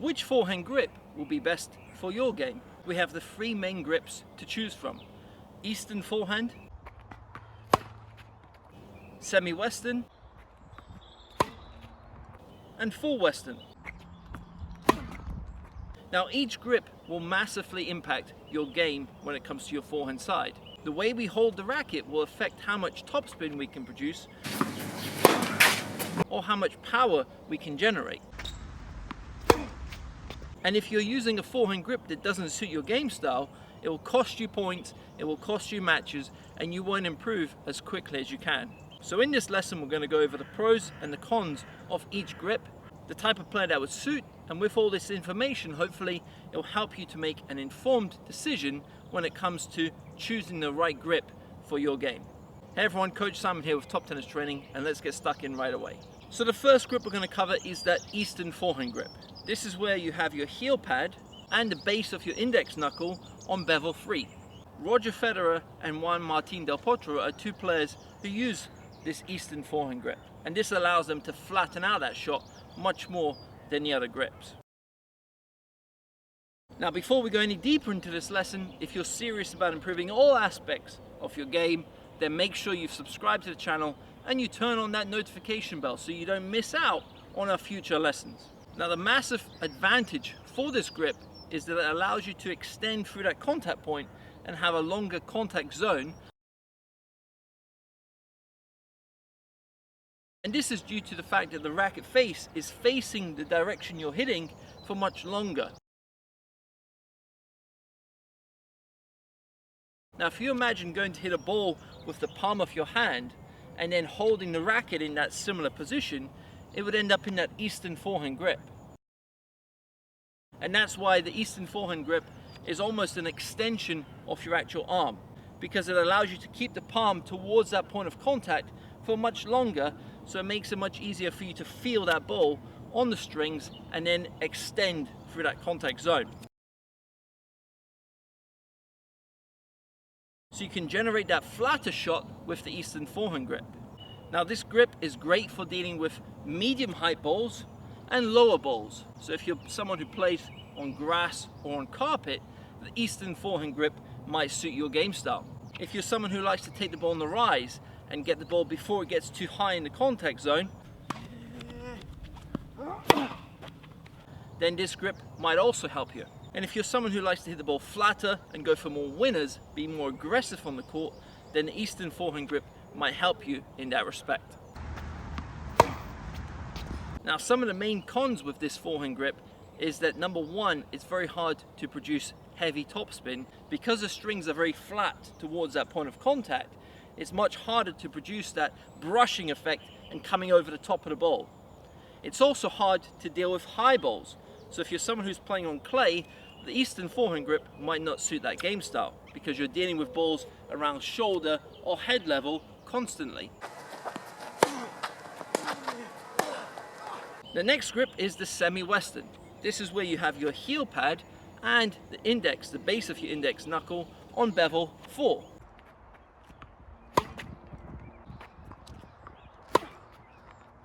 which forehand grip will be best for your game? We have the three main grips to choose from: Eastern forehand, semi-western, and full western. Now each grip will massively impact your game when it comes to your forehand side. The way we hold the racket will affect how much topspin we can produce or how much power we can generate. And if you're using a forehand grip that doesn't suit your game style, it will cost you points, it will cost you matches, and you won't improve as quickly as you can. So in this lesson, we're going to go over the pros and the cons of each grip, the type of player that would suit, and with all this information, hopefully it will help you to make an informed decision when it comes to choosing the right grip for your game. Hey everyone, Coach Simon here with Top Tennis Training, and let's get stuck in right away. So the first grip we're going to cover is that Eastern forehand grip. This is where you have your heel pad and the base of your index knuckle on bevel 3. Roger Federer and Juan Martín del Potro are two players who use this Eastern forehand grip, and this allows them to flatten out that shot much more than the other grips. Now before we go any deeper into this lesson, if you're serious about improving all aspects of your game, then make sure you've subscribed to the channel and you turn on that notification bell so you don't miss out on our future lessons. Now the massive advantage for this grip is that it allows you to extend through that contact point and have a longer contact zone. And this is due to the fact that the racket face is facing the direction you're hitting for much longer. Now if you imagine going to hit a ball with the palm of your hand and then holding the racket in that similar position, it would end up in that Eastern forehand grip. And that's why the Eastern forehand grip is almost an extension of your actual arm, because it allows you to keep the palm towards that point of contact for much longer, so it makes it much easier for you to feel that ball on the strings and then extend through that contact zone. So you can generate that flatter shot with the Eastern forehand grip. Now this grip is great for dealing with medium height balls and lower balls. So if you're someone who plays on grass or on carpet, the Eastern forehand grip might suit your game style. If you're someone who likes to take the ball on the rise and get the ball before it gets too high in the contact zone, then this grip might also help you. And if you're someone who likes to hit the ball flatter and go for more winners, be more aggressive on the court, then the Eastern forehand grip might help you in that respect. Now some of the main cons with this forehand grip is that number one, it's very hard to produce heavy topspin. Because the strings are very flat towards that point of contact, it's much harder to produce that brushing effect and coming over the top of the ball. It's also hard to deal with high balls. So if you're someone who's playing on clay, the Eastern forehand grip might not suit that game style because you're dealing with balls around shoulder or head level constantly. The next grip is the semi-western. This is where you have your heel pad and the index, the base of your index knuckle on bevel 4.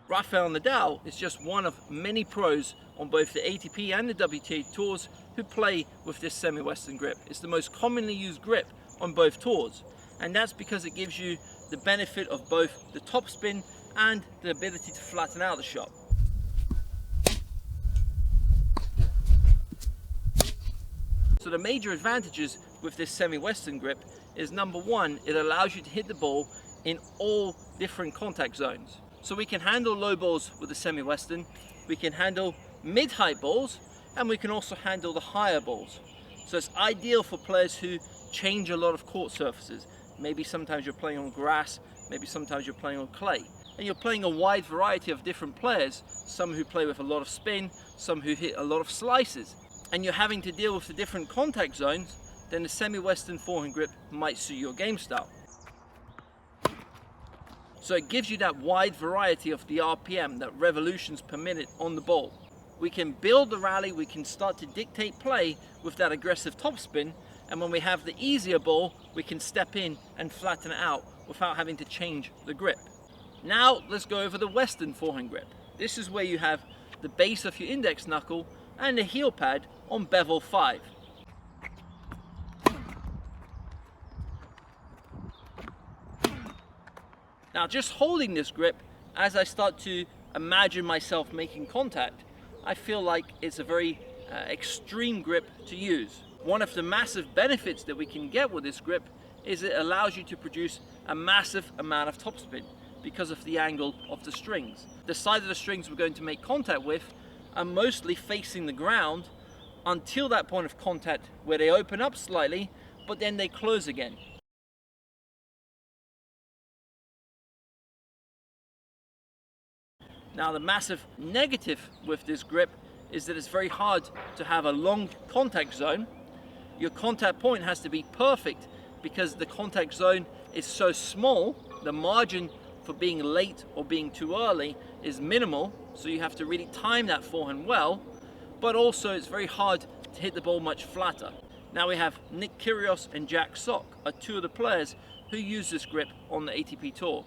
Rafael Nadal is just one of many pros on both the ATP and the WTA tours who play with this semi-western grip. It's the most commonly used grip on both tours, and that's because it gives you the benefit of both the topspin and the ability to flatten out the shot. So the major advantages with this semi-western grip is number one, it allows you to hit the ball in all different contact zones. So we can handle low balls with the semi-western, we can handle mid-height balls, and we can also handle the higher balls. So it's ideal for players who change a lot of court surfaces. Maybe sometimes you're playing on grass, maybe sometimes you're playing on clay. And you're playing a wide variety of different players, some who play with a lot of spin, some who hit a lot of slices. And you're having to deal with the different contact zones, then the semi-western forehand grip might suit your game style. So it gives you that wide variety of the RPM, that revolutions per minute on the ball. We can build the rally, we can start to dictate play with that aggressive topspin, and when we have the easier ball, we can step in and flatten it out without having to change the grip. Now let's go over the western forehand grip. This is where you have the base of your index knuckle and the heel pad on bevel 5. Now just holding this grip, as I start to imagine myself making contact, I feel like it's a very extreme grip to use. One of the massive benefits that we can get with this grip is it allows you to produce a massive amount of topspin because of the angle of the strings. The side of the strings we're going to make contact with are mostly facing the ground until that point of contact where they open up slightly, but then they close again. Now the massive negative with this grip is that it's very hard to have a long contact zone. Your contact point has to be perfect because the contact zone is so small. The margin for being late or being too early is minimal, so you have to really time that forehand well, but also it's very hard to hit the ball much flatter. Now we have Nick Kyrgios and Jack Sock are two of the players who use this grip on the ATP Tour.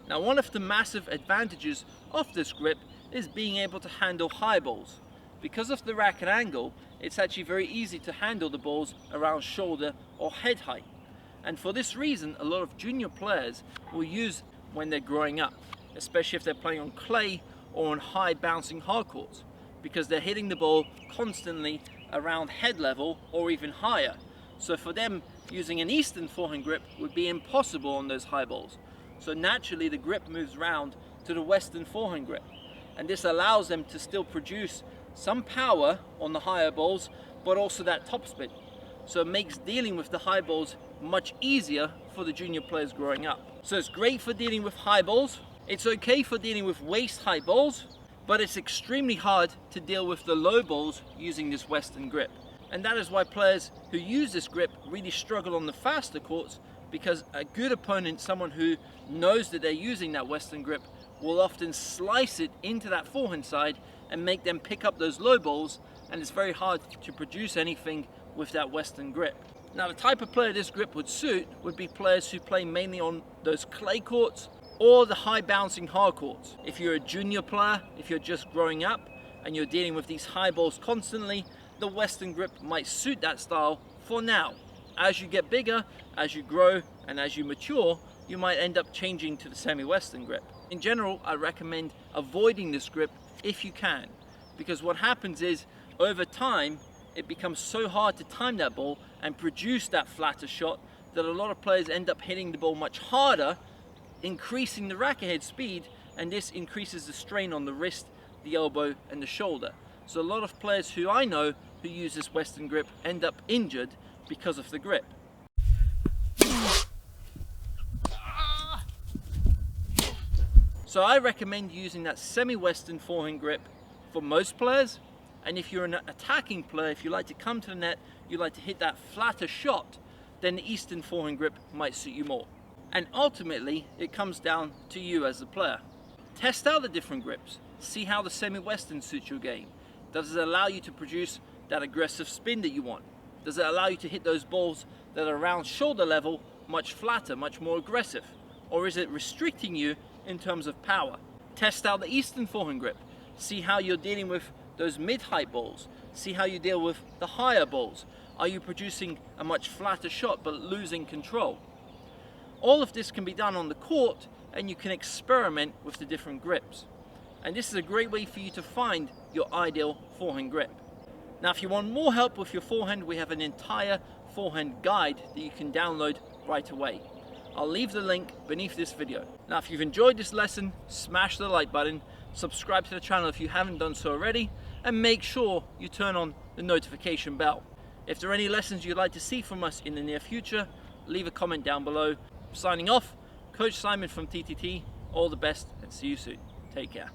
Now one of the massive advantages of this grip is being able to handle high balls. Because of the racket angle, it's actually very easy to handle the balls around shoulder or head height. And for this reason, a lot of junior players will use when they're growing up, especially if they're playing on clay or on high bouncing hard courts, because they're hitting the ball constantly around head level or even higher. So for them, using an Eastern forehand grip would be impossible on those high balls. So naturally the grip moves round to the Western forehand grip, and this allows them to still produce some power on the higher balls, but also that topspin. So it makes dealing with the high balls much easier for the junior players growing up. So it's great for dealing with high balls, it's okay for dealing with waist high balls, but it's extremely hard to deal with the low balls using this Western grip. And that is why players who use this grip really struggle on the faster courts, because a good opponent, someone who knows that they're using that Western grip, will often slice it into that forehand side and make them pick up those low balls, and it's very hard to produce anything with that Western grip. Now the type of player this grip would suit would be players who play mainly on those clay courts or the high bouncing hard courts. If you're a junior player, if you're just growing up and you're dealing with these high balls constantly, the Western grip might suit that style for now. As you get bigger, as you grow, and as you mature, you might end up changing to the semi-Western grip. In general, I recommend avoiding this grip if you can, because what happens is, over time, it becomes so hard to time that ball and produce that flatter shot that a lot of players end up hitting the ball much harder, increasing the racket head speed, and this increases the strain on the wrist, the elbow, and the shoulder. So a lot of players who I know who use this Western grip end up injured because of the grip. So I recommend using that semi-Western forehand grip for most players, and if you're an attacking player, if you like to come to the net, you like to hit that flatter shot, then the Eastern forehand grip might suit you more. And ultimately, it comes down to you as a player. Test out the different grips, see how the semi-Western suits your game. Does it allow you to produce that aggressive spin that you want? Does it allow you to hit those balls that are around shoulder level much flatter, much more aggressive? Or is it restricting you in terms of power? Test out the Eastern forehand grip. See how you're dealing with those mid-height balls. See how you deal with the higher balls. Are you producing a much flatter shot but losing control? All of this can be done on the court, and you can experiment with the different grips. And this is a great way for you to find your ideal forehand grip. Now if you want more help with your forehand, we have an entire forehand guide that you can download right away. I'll leave the link beneath this video. Now if you've enjoyed this lesson, smash the like button, subscribe to the channel if you haven't done so already, and make sure you turn on the notification bell. If there are any lessons you'd like to see from us in the near future, leave a comment down below. Signing off, Coach Simon from TTT, all the best and see you soon. Take care.